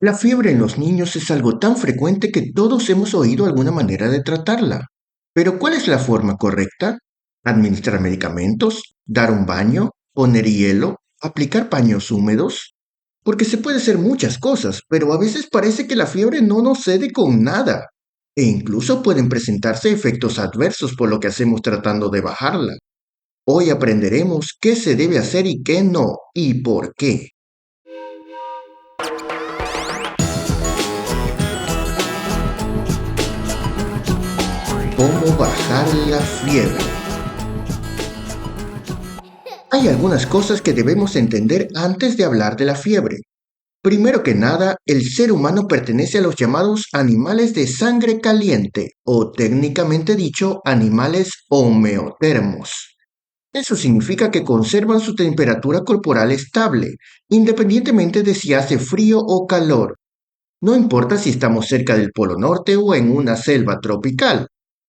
La fiebre en los niños es algo tan frecuente que todos hemos oído alguna manera de tratarla. Pero ¿cuál es la forma correcta? ¿Administrar medicamentos? ¿Dar un baño? ¿Poner hielo? ¿Aplicar paños húmedos? Porque se puede hacer muchas cosas, pero a veces parece que la fiebre no nos cede con nada. E incluso pueden presentarse efectos adversos por lo que hacemos tratando de bajarla. Hoy aprenderemos qué se debe hacer y qué no, y por qué. ¿Cómo bajar la fiebre? Hay algunas cosas que debemos entender antes de hablar de la fiebre. Primero que nada, el ser humano pertenece a los llamados animales de sangre caliente, o técnicamente dicho, animales homeotermos. Eso significa que conservan su temperatura corporal estable, independientemente de si hace frío o calor. No importa si estamos cerca del Polo Norte o en una selva tropical.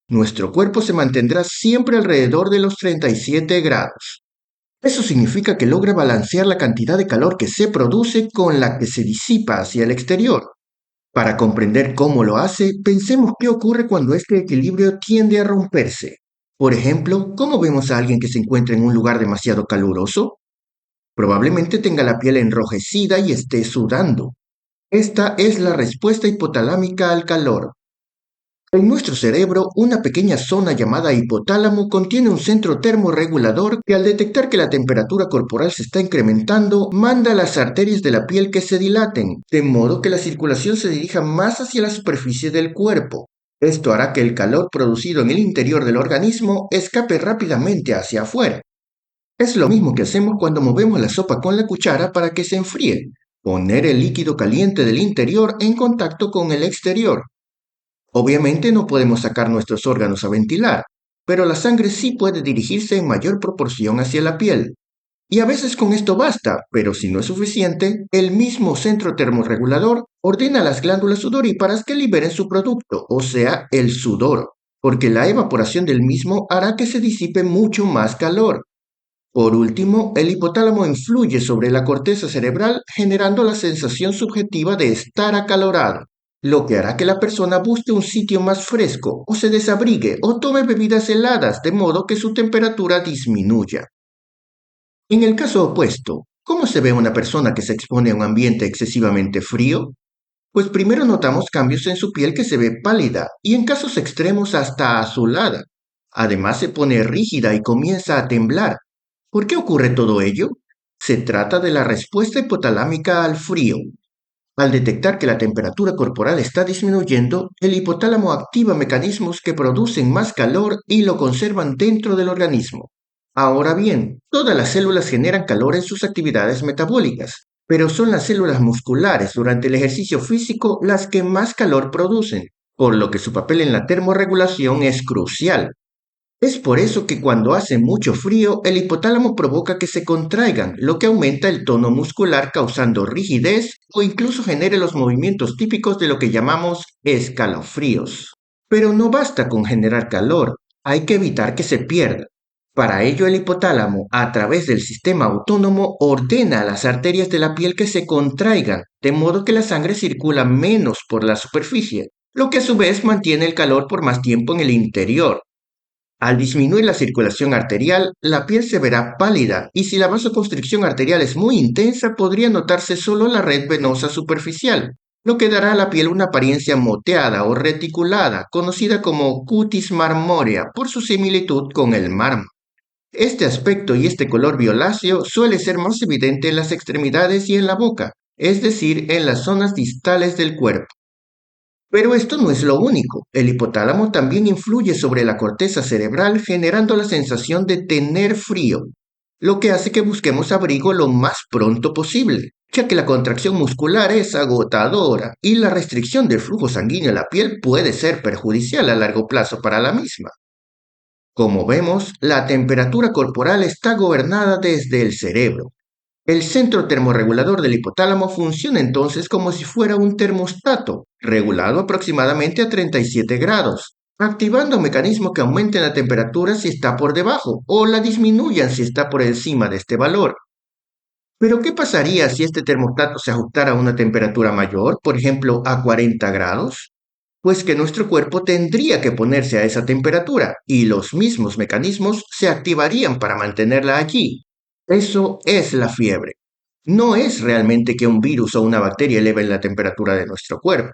Nuestro cuerpo se mantendrá siempre alrededor de los 37 grados. Eso significa que logra balancear la cantidad de calor que se produce con la que se disipa hacia el exterior. Para comprender cómo lo hace, pensemos qué ocurre cuando este equilibrio tiende a romperse. Por ejemplo, ¿cómo vemos a alguien que se encuentra en un lugar demasiado caluroso? Probablemente tenga la piel enrojecida y esté sudando. Esta es la respuesta hipotalámica al calor. En nuestro cerebro, una pequeña zona llamada hipotálamo contiene un centro termorregulador que al detectar que la temperatura corporal se está incrementando, manda a las arterias de la piel que se dilaten, de modo que la circulación se dirija más hacia la superficie del cuerpo. Esto hará que el calor producido en el interior del organismo escape rápidamente hacia afuera. Es lo mismo que hacemos cuando movemos la sopa con la cuchara para que se enfríe, poner el líquido caliente del interior en contacto con el exterior. Obviamente no podemos sacar nuestros órganos a ventilar, pero la sangre sí puede dirigirse en mayor proporción hacia la piel. Y a veces con esto basta, pero si no es suficiente, el mismo centro termorregulador ordena a las glándulas sudoríparas que liberen su producto, o sea, el sudor, porque la evaporación del mismo hará que se disipe mucho más calor. Por último, el hipotálamo influye sobre la corteza cerebral generando la sensación subjetiva de estar acalorado, lo que hará que la persona busque un sitio más fresco o se desabrigue o tome bebidas heladas de modo que su temperatura disminuya. En el caso opuesto, ¿cómo se ve una persona que se expone a un ambiente excesivamente frío? Pues primero notamos cambios en su piel que se ve pálida y en casos extremos hasta azulada. Además se pone rígida y comienza a temblar. ¿Por qué ocurre todo ello? Se trata de la respuesta hipotalámica al frío. Al detectar que la temperatura corporal está disminuyendo, el hipotálamo activa mecanismos que producen más calor y lo conservan dentro del organismo. Ahora bien, todas las células generan calor en sus actividades metabólicas, pero son las células musculares durante el ejercicio físico las que más calor producen, por lo que su papel en la termorregulación es crucial. Es por eso que cuando hace mucho frío, el hipotálamo provoca que se contraigan, lo que aumenta el tono muscular causando rigidez o incluso genere los movimientos típicos de lo que llamamos escalofríos. Pero no basta con generar calor, hay que evitar que se pierda. Para ello, el hipotálamo, a través del sistema autónomo, ordena a las arterias de la piel que se contraigan, de modo que la sangre circula menos por la superficie, lo que a su vez mantiene el calor por más tiempo en el interior. Al disminuir la circulación arterial, la piel se verá pálida y si la vasoconstricción arterial es muy intensa podría notarse solo la red venosa superficial, lo que dará a la piel una apariencia moteada o reticulada, conocida como cutis marmórea por su similitud con el mármol. Este aspecto y este color violáceo suele ser más evidente en las extremidades y en la boca, es decir, en las zonas distales del cuerpo. Pero esto no es lo único. El hipotálamo también influye sobre la corteza cerebral generando la sensación de tener frío, lo que hace que busquemos abrigo lo más pronto posible, ya que la contracción muscular es agotadora y la restricción del flujo sanguíneo a la piel puede ser perjudicial a largo plazo para la misma. Como vemos, la temperatura corporal está gobernada desde el cerebro. El centro termorregulador del hipotálamo funciona entonces como si fuera un termostato, regulado aproximadamente a 37 grados, activando mecanismos que aumenten la temperatura si está por debajo o la disminuyan si está por encima de este valor. Pero ¿qué pasaría si este termostato se ajustara a una temperatura mayor, por ejemplo, a 40 grados? Pues que nuestro cuerpo tendría que ponerse a esa temperatura y los mismos mecanismos se activarían para mantenerla allí. Eso es la fiebre. No es realmente que un virus o una bacteria eleven la temperatura de nuestro cuerpo.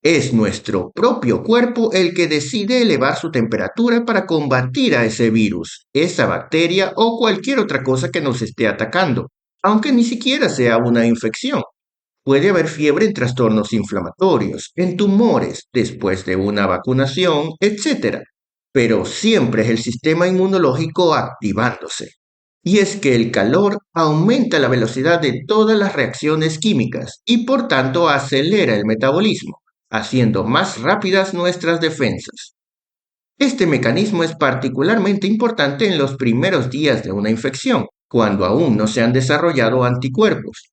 Es nuestro propio cuerpo el que decide elevar su temperatura para combatir a ese virus, esa bacteria o cualquier otra cosa que nos esté atacando, aunque ni siquiera sea una infección. Puede haber fiebre en trastornos inflamatorios, en tumores, después de una vacunación, etc. Pero siempre es el sistema inmunológico activándose. Y es que el calor aumenta la velocidad de todas las reacciones químicas y por tanto acelera el metabolismo, haciendo más rápidas nuestras defensas. Este mecanismo es particularmente importante en los primeros días de una infección, cuando aún no se han desarrollado anticuerpos.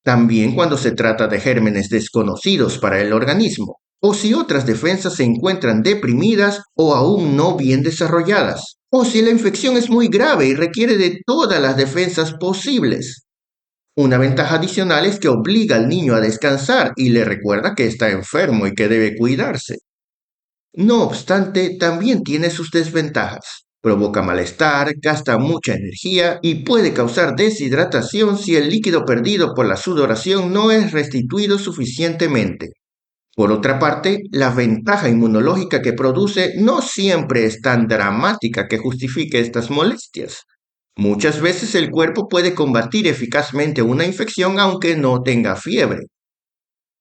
También cuando se trata de gérmenes desconocidos para el organismo, o si otras defensas se encuentran deprimidas o aún no bien desarrolladas, o si la infección es muy grave y requiere de todas las defensas posibles. Una ventaja adicional es que obliga al niño a descansar y le recuerda que está enfermo y que debe cuidarse. No obstante, también tiene sus desventajas. Provoca malestar, gasta mucha energía y puede causar deshidratación si el líquido perdido por la sudoración no es restituido suficientemente. Por otra parte, la ventaja inmunológica que produce no siempre es tan dramática que justifique estas molestias. Muchas veces el cuerpo puede combatir eficazmente una infección aunque no tenga fiebre.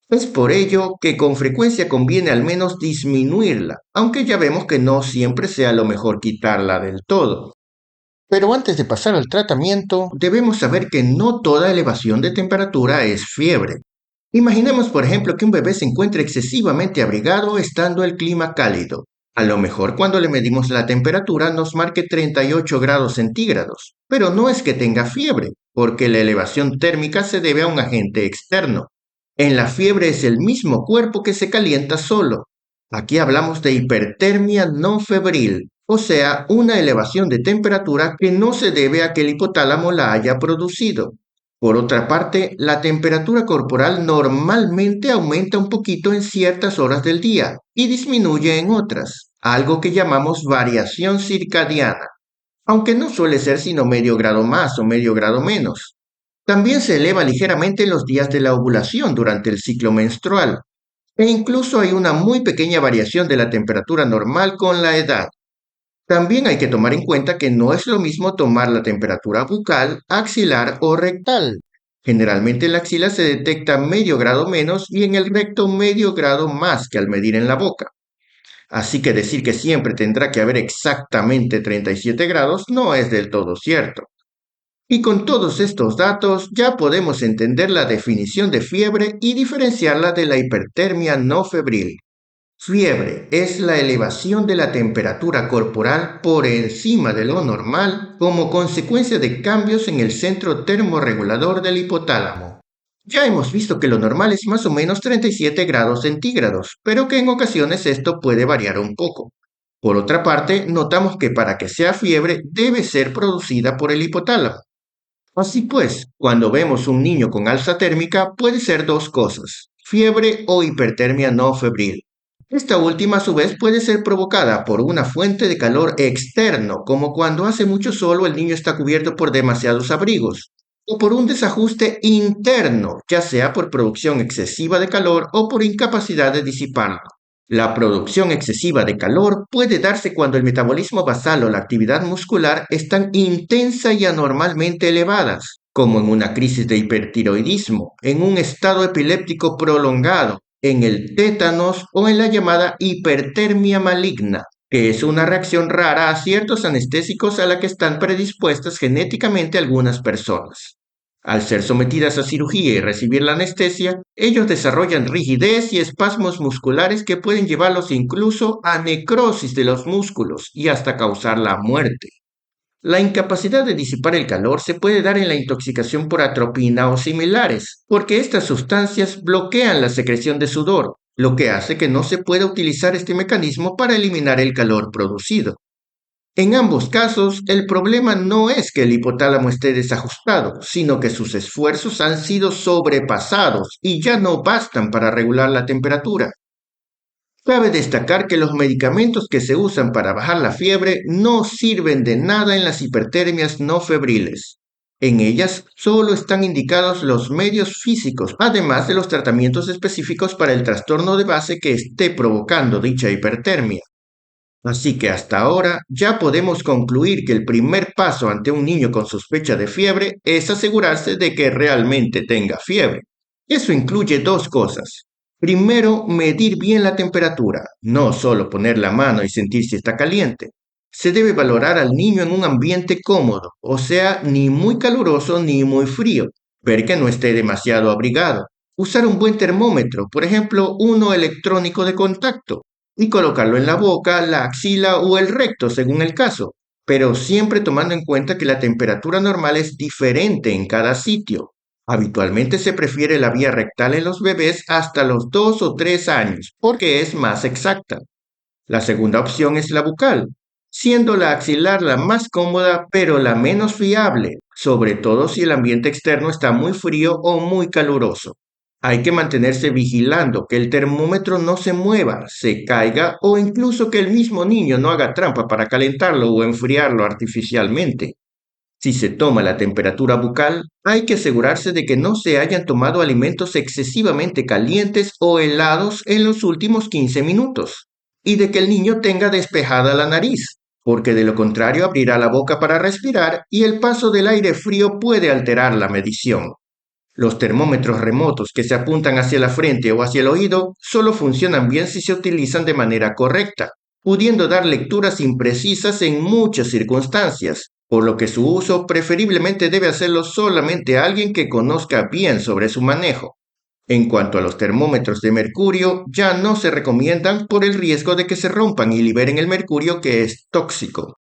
Es por ello que con frecuencia conviene al menos disminuirla, aunque ya vemos que no siempre sea lo mejor quitarla del todo. Pero antes de pasar al tratamiento, debemos saber que no toda elevación de temperatura es fiebre. Imaginemos, por ejemplo, que un bebé se encuentra excesivamente abrigado estando el clima cálido. A lo mejor cuando le medimos la temperatura nos marque 38 grados centígrados, pero no es que tenga fiebre, porque la elevación térmica se debe a un agente externo. En la fiebre es el mismo cuerpo que se calienta solo. Aquí hablamos de hipertermia no febril, o sea, una elevación de temperatura que no se debe a que el hipotálamo la haya producido. Por otra parte, la temperatura corporal normalmente aumenta un poquito en ciertas horas del día y disminuye en otras, algo que llamamos variación circadiana, aunque no suele ser sino medio grado más o medio grado menos. También se eleva ligeramente en los días de la ovulación durante el ciclo menstrual, e incluso hay una muy pequeña variación de la temperatura normal con la edad. También hay que tomar en cuenta que no es lo mismo tomar la temperatura bucal, axilar o rectal. Generalmente en la axila se detecta medio grado menos y en el recto medio grado más que al medir en la boca. Así que decir que siempre tendrá que haber exactamente 37 grados no es del todo cierto. Y con todos estos datos ya podemos entender la definición de fiebre y diferenciarla de la hipertermia no febril. Fiebre es la elevación de la temperatura corporal por encima de lo normal como consecuencia de cambios en el centro termorregulador del hipotálamo. Ya hemos visto que lo normal es más o menos 37 grados centígrados, pero que en ocasiones esto puede variar un poco. Por otra parte, notamos que para que sea fiebre debe ser producida por el hipotálamo. Así pues, cuando vemos un niño con alza térmica puede ser dos cosas, fiebre o hipertermia no febril. Esta última a su vez puede ser provocada por una fuente de calor externo, como cuando hace mucho sol o el niño está cubierto por demasiados abrigos, o por un desajuste interno, ya sea por producción excesiva de calor o por incapacidad de disiparlo. La producción excesiva de calor puede darse cuando el metabolismo basal o la actividad muscular están intensa y anormalmente elevadas, como en una crisis de hipertiroidismo, en un estado epiléptico prolongado, en el tétanos o en la llamada hipertermia maligna, que es una reacción rara a ciertos anestésicos a la que están predispuestas genéticamente algunas personas. Al ser sometidas a cirugía y recibir la anestesia, ellos desarrollan rigidez y espasmos musculares que pueden llevarlos incluso a necrosis de los músculos y hasta causar la muerte. La incapacidad de disipar el calor se puede dar en la intoxicación por atropina o similares, porque estas sustancias bloquean la secreción de sudor, lo que hace que no se pueda utilizar este mecanismo para eliminar el calor producido. En ambos casos, el problema no es que el hipotálamo esté desajustado, sino que sus esfuerzos han sido sobrepasados y ya no bastan para regular la temperatura. Cabe destacar que los medicamentos que se usan para bajar la fiebre no sirven de nada en las hipertermias no febriles. En ellas solo están indicados los medios físicos, además de los tratamientos específicos para el trastorno de base que esté provocando dicha hipertermia. Así que hasta ahora ya podemos concluir que el primer paso ante un niño con sospecha de fiebre es asegurarse de que realmente tenga fiebre. Eso incluye dos cosas. Primero, medir bien la temperatura, no solo poner la mano y sentir si está caliente. Se debe valorar al niño en un ambiente cómodo, o sea, ni muy caluroso ni muy frío. Ver que no esté demasiado abrigado. Usar un buen termómetro, por ejemplo, uno electrónico de contacto y colocarlo en la boca, la axila o el recto según el caso, pero siempre tomando en cuenta que la temperatura normal es diferente en cada sitio. Habitualmente se prefiere la vía rectal en los bebés hasta los 2 o 3 años, porque es más exacta. La segunda opción es la bucal, siendo la axilar la más cómoda pero la menos fiable, sobre todo si el ambiente externo está muy frío o muy caluroso. Hay que mantenerse vigilando que el termómetro no se mueva, se caiga o incluso que el mismo niño no haga trampa para calentarlo o enfriarlo artificialmente. Si se toma la temperatura bucal, hay que asegurarse de que no se hayan tomado alimentos excesivamente calientes o helados en los últimos 15 minutos y de que el niño tenga despejada la nariz, porque de lo contrario abrirá la boca para respirar y el paso del aire frío puede alterar la medición. Los termómetros remotos que se apuntan hacia la frente o hacia el oído solo funcionan bien si se utilizan de manera correcta, pudiendo dar lecturas imprecisas en muchas circunstancias, por lo que su uso preferiblemente debe hacerlo solamente alguien que conozca bien sobre su manejo. En cuanto a los termómetros de mercurio, ya no se recomiendan por el riesgo de que se rompan y liberen el mercurio que es tóxico.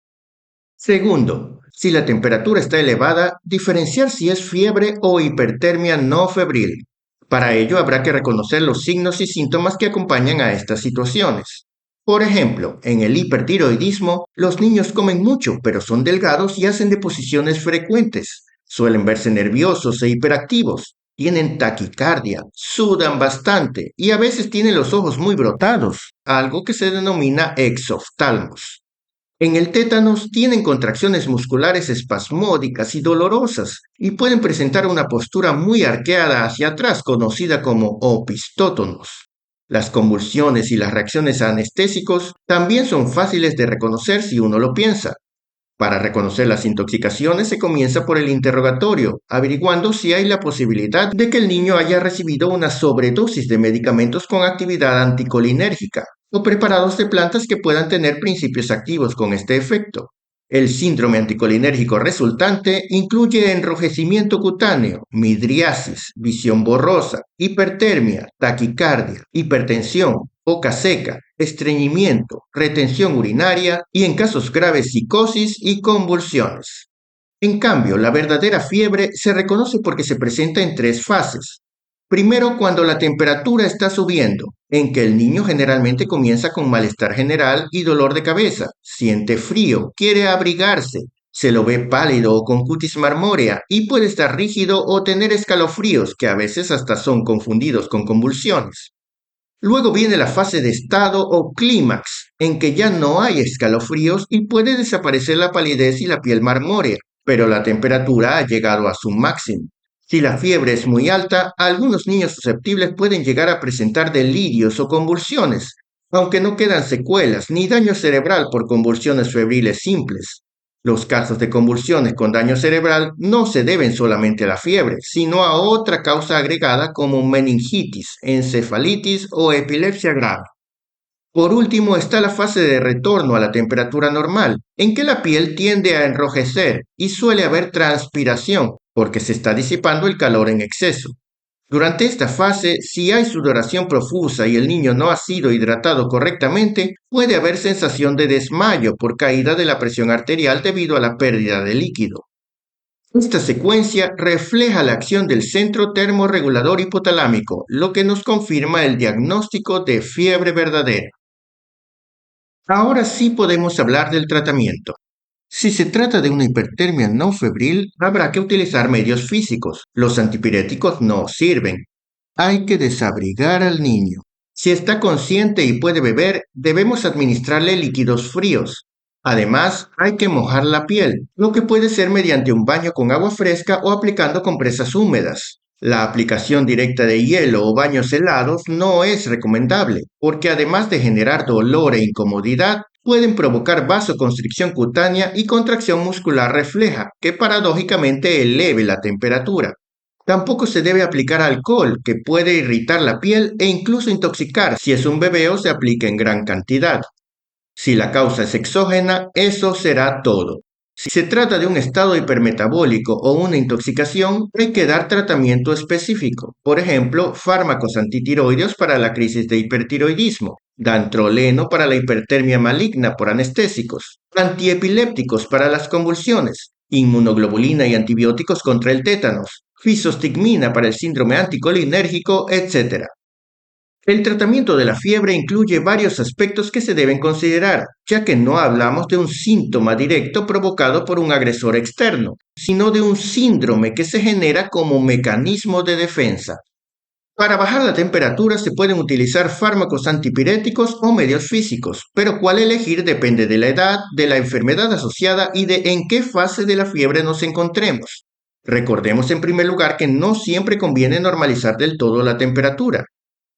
Segundo, si la temperatura está elevada, diferenciar si es fiebre o hipertermia no febril. Para ello habrá que reconocer los signos y síntomas que acompañan a estas situaciones. Por ejemplo, en el hipertiroidismo, los niños comen mucho, pero son delgados y hacen deposiciones frecuentes. Suelen verse nerviosos e hiperactivos. Tienen taquicardia, sudan bastante y a veces tienen los ojos muy brotados, algo que se denomina exoftalmos. En el tétanos tienen contracciones musculares espasmódicas y dolorosas y pueden presentar una postura muy arqueada hacia atrás conocida como opistótonos. Las convulsiones y las reacciones a anestésicos también son fáciles de reconocer si uno lo piensa. Para reconocer las intoxicaciones se comienza por el interrogatorio, averiguando si hay la posibilidad de que el niño haya recibido una sobredosis de medicamentos con actividad anticolinérgica o preparados de plantas que puedan tener principios activos con este efecto. El síndrome anticolinérgico resultante incluye enrojecimiento cutáneo, midriasis, visión borrosa, hipertermia, taquicardia, hipertensión, boca seca, estreñimiento, retención urinaria y en casos graves psicosis y convulsiones. En cambio, la verdadera fiebre se reconoce porque se presenta en tres fases. Primero, cuando la temperatura está subiendo, en que el niño generalmente comienza con malestar general y dolor de cabeza, siente frío, quiere abrigarse, se lo ve pálido o con cutis marmórea y puede estar rígido o tener escalofríos que a veces hasta son confundidos con convulsiones. Luego viene la fase de estado o clímax, en que ya no hay escalofríos y puede desaparecer la palidez y la piel marmórea, pero la temperatura ha llegado a su máximo. Si la fiebre es muy alta, algunos niños susceptibles pueden llegar a presentar delirios o convulsiones, aunque no quedan secuelas ni daño cerebral por convulsiones febriles simples. Los casos de convulsiones con daño cerebral no se deben solamente a la fiebre, sino a otra causa agregada como meningitis, encefalitis o epilepsia grave. Por último está la fase de retorno a la temperatura normal, en que la piel tiende a enrojecer y suele haber transpiración, porque se está disipando el calor en exceso. Durante esta fase, si hay sudoración profusa y el niño no ha sido hidratado correctamente, puede haber sensación de desmayo por caída de la presión arterial debido a la pérdida de líquido. Esta secuencia refleja la acción del centro termorregulador hipotalámico, lo que nos confirma el diagnóstico de fiebre verdadera. Ahora sí podemos hablar del tratamiento. Si se trata de una hipertermia no febril, habrá que utilizar medios físicos. Los antipiréticos no sirven. Hay que desabrigar al niño. Si está consciente y puede beber, debemos administrarle líquidos fríos. Además, hay que mojar la piel, lo que puede ser mediante un baño con agua fresca o aplicando compresas húmedas. La aplicación directa de hielo o baños helados no es recomendable, porque además de generar dolor e incomodidad, pueden provocar vasoconstricción cutánea y contracción muscular refleja, que paradójicamente eleve la temperatura. Tampoco se debe aplicar alcohol, que puede irritar la piel e incluso intoxicar si es un bebé o se aplica en gran cantidad. Si la causa es exógena, eso será todo. Si se trata de un estado hipermetabólico o una intoxicación, hay que dar tratamiento específico. Por ejemplo, fármacos antitiroideos para la crisis de hipertiroidismo, dantroleno para la hipertermia maligna por anestésicos, antiepilépticos para las convulsiones, inmunoglobulina y antibióticos contra el tétanos, fisostigmina para el síndrome anticolinérgico, etc. El tratamiento de la fiebre incluye varios aspectos que se deben considerar, ya que no hablamos de un síntoma directo provocado por un agresor externo, sino de un síndrome que se genera como mecanismo de defensa. Para bajar la temperatura se pueden utilizar fármacos antipiréticos o medios físicos, pero cuál elegir depende de la edad, de la enfermedad asociada y de en qué fase de la fiebre nos encontremos. Recordemos en primer lugar que no siempre conviene normalizar del todo la temperatura.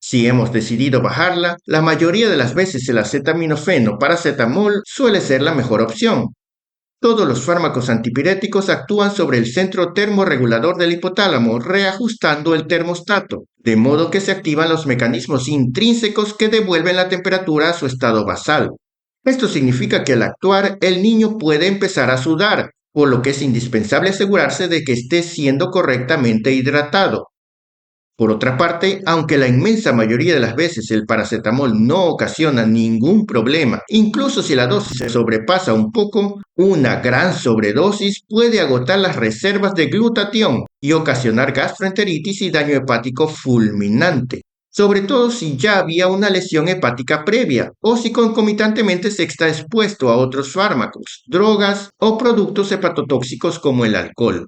Si hemos decidido bajarla, la mayoría de las veces el acetaminofeno paracetamol suele ser la mejor opción. Todos los fármacos antipiréticos actúan sobre el centro termorregulador del hipotálamo, reajustando el termostato, de modo que se activan los mecanismos intrínsecos que devuelven la temperatura a su estado basal. Esto significa que al actuar el niño puede empezar a sudar, por lo que es indispensable asegurarse de que esté siendo correctamente hidratado. Por otra parte, aunque la inmensa mayoría de las veces el paracetamol no ocasiona ningún problema, incluso si la dosis se sobrepasa un poco, una gran sobredosis puede agotar las reservas de glutatión y ocasionar gastroenteritis y daño hepático fulminante, sobre todo si ya había una lesión hepática previa o si concomitantemente se está expuesto a otros fármacos, drogas o productos hepatotóxicos como el alcohol.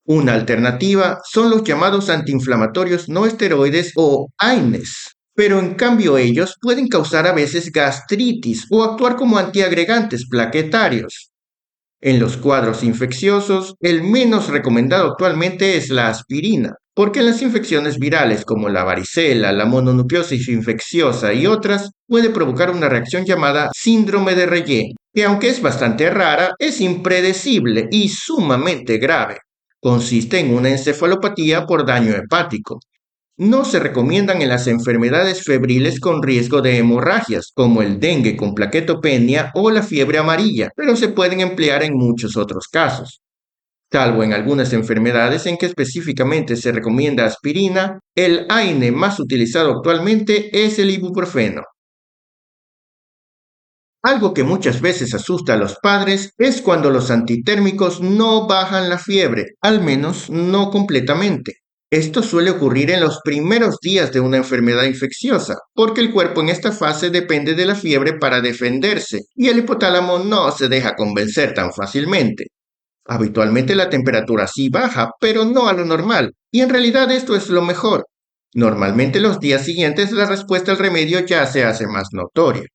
Una alternativa son los llamados antiinflamatorios no esteroides o AINES, pero en cambio ellos pueden causar a veces gastritis o actuar como antiagregantes plaquetarios. En los cuadros infecciosos, el menos recomendado actualmente es la aspirina, porque en las infecciones virales como la varicela, la mononucleosis infecciosa y otras, puede provocar una reacción llamada síndrome de Reye, que aunque es bastante rara, es impredecible y sumamente grave. Consiste en una encefalopatía por daño hepático. No se recomiendan en las enfermedades febriles con riesgo de hemorragias, como el dengue con plaquetopenia o la fiebre amarilla, pero se pueden emplear en muchos otros casos. Salvo en algunas enfermedades en que específicamente se recomienda aspirina, el AINE más utilizado actualmente es el ibuprofeno. Algo que muchas veces asusta a los padres es cuando los antitérmicos no bajan la fiebre, al menos no completamente. Esto suele ocurrir en los primeros días de una enfermedad infecciosa, porque el cuerpo en esta fase depende de la fiebre para defenderse y el hipotálamo no se deja convencer tan fácilmente. Habitualmente la temperatura sí baja, pero no a lo normal, y en realidad esto es lo mejor. Normalmente los días siguientes la respuesta al remedio ya se hace más notoria.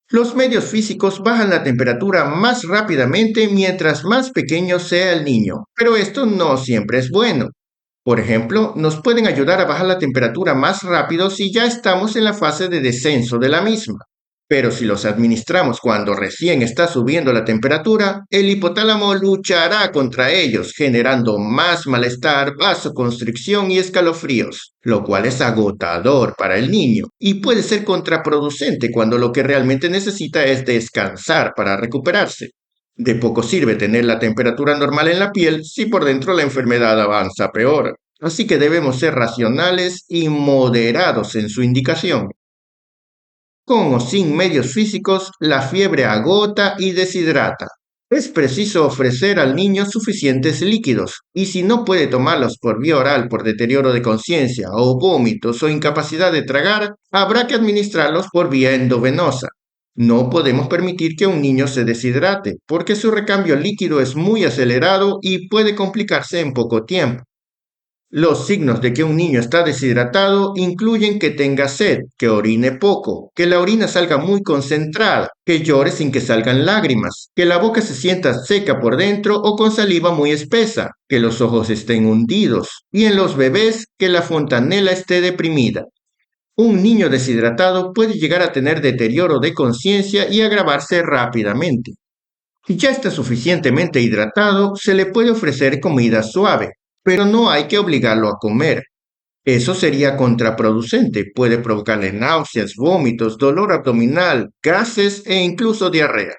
Los medios físicos bajan la temperatura más rápidamente mientras más pequeño sea el niño, pero esto no siempre es bueno. Por ejemplo, nos pueden ayudar a bajar la temperatura más rápido si ya estamos en la fase de descenso de la misma. Pero si los administramos cuando recién está subiendo la temperatura, el hipotálamo luchará contra ellos, generando más malestar, vasoconstricción y escalofríos, lo cual es agotador para el niño y puede ser contraproducente cuando lo que realmente necesita es descansar para recuperarse. De poco sirve tener la temperatura normal en la piel si por dentro la enfermedad avanza peor. Así que debemos ser racionales y moderados en su indicación. Con o sin medios físicos, la fiebre agota y deshidrata. Es preciso ofrecer al niño suficientes líquidos, y si no puede tomarlos por vía oral por deterioro de conciencia o vómitos o incapacidad de tragar, habrá que administrarlos por vía endovenosa. No podemos permitir que un niño se deshidrate, porque su recambio líquido es muy acelerado y puede complicarse en poco tiempo. Los signos de que un niño está deshidratado incluyen que tenga sed, que orine poco, que la orina salga muy concentrada, que llore sin que salgan lágrimas, que la boca se sienta seca por dentro o con saliva muy espesa, que los ojos estén hundidos y en los bebés que la fontanela esté deprimida. Un niño deshidratado puede llegar a tener deterioro de conciencia y agravarse rápidamente. Si ya está suficientemente hidratado, se le puede ofrecer comida suave, pero no hay que obligarlo a comer. Eso sería contraproducente, puede provocarle náuseas, vómitos, dolor abdominal, gases e incluso diarrea.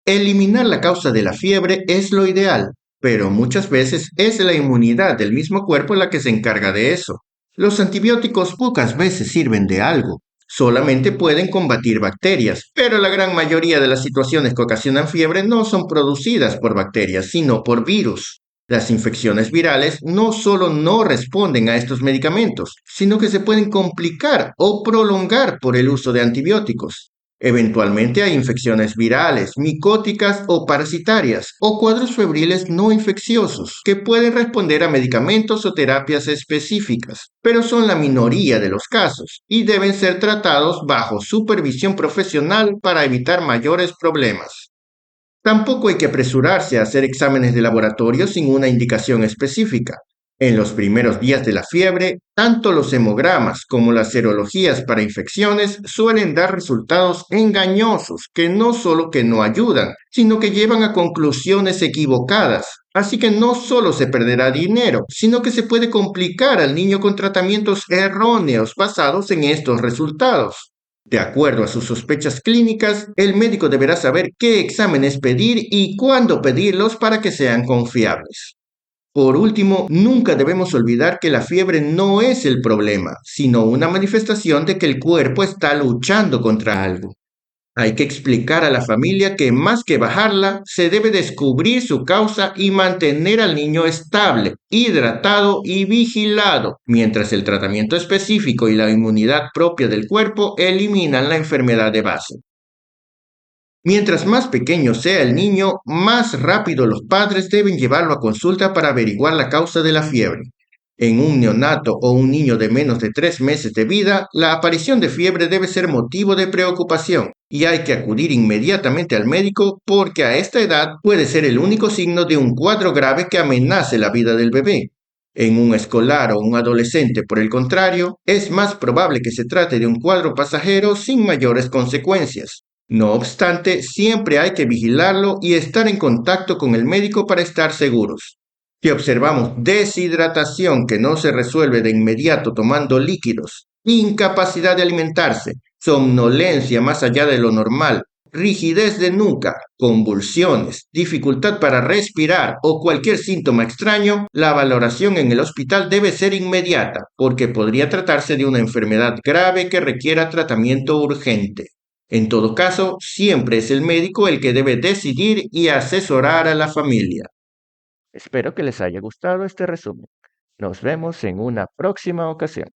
Eliminar la causa de la fiebre es lo ideal, pero muchas veces es la inmunidad del mismo cuerpo la que se encarga de eso. Los antibióticos pocas veces sirven de algo, solamente pueden combatir bacterias, pero la gran mayoría de las situaciones que ocasionan fiebre no son producidas por bacterias, sino por virus. Las infecciones virales no solo no responden a estos medicamentos, sino que se pueden complicar o prolongar por el uso de antibióticos. Eventualmente hay infecciones virales, micóticas o parasitarias, o cuadros febriles no infecciosos, que pueden responder a medicamentos o terapias específicas, pero son la minoría de los casos y deben ser tratados bajo supervisión profesional para evitar mayores problemas. Tampoco hay que apresurarse a hacer exámenes de laboratorio sin una indicación específica. En los primeros días de la fiebre, tanto los hemogramas como las serologías para infecciones suelen dar resultados engañosos que no solo que no ayudan, sino que llevan a conclusiones equivocadas. Así que no solo se perderá dinero, sino que se puede complicar al niño con tratamientos erróneos basados en estos resultados. De acuerdo a sus sospechas clínicas, el médico deberá saber qué exámenes pedir y cuándo pedirlos para que sean confiables. Por último, nunca debemos olvidar que la fiebre no es el problema, sino una manifestación de que el cuerpo está luchando contra algo. Hay que explicar a la familia que más que bajarla, se debe descubrir su causa y mantener al niño estable, hidratado y vigilado, mientras el tratamiento específico y la inmunidad propia del cuerpo eliminan la enfermedad de base. Mientras más pequeño sea el niño, más rápido los padres deben llevarlo a consulta para averiguar la causa de la fiebre. En un neonato o un niño de menos de 3 meses de vida, la aparición de fiebre debe ser motivo de preocupación y hay que acudir inmediatamente al médico porque a esta edad puede ser el único signo de un cuadro grave que amenace la vida del bebé. En un escolar o un adolescente, por el contrario, es más probable que se trate de un cuadro pasajero sin mayores consecuencias. No obstante, siempre hay que vigilarlo y estar en contacto con el médico para estar seguros. Si observamos deshidratación que no se resuelve de inmediato tomando líquidos, incapacidad de alimentarse, somnolencia más allá de lo normal, rigidez de nuca, convulsiones, dificultad para respirar o cualquier síntoma extraño, la valoración en el hospital debe ser inmediata porque podría tratarse de una enfermedad grave que requiera tratamiento urgente. En todo caso, siempre es el médico el que debe decidir y asesorar a la familia. Espero que les haya gustado este resumen. Nos vemos en una próxima ocasión.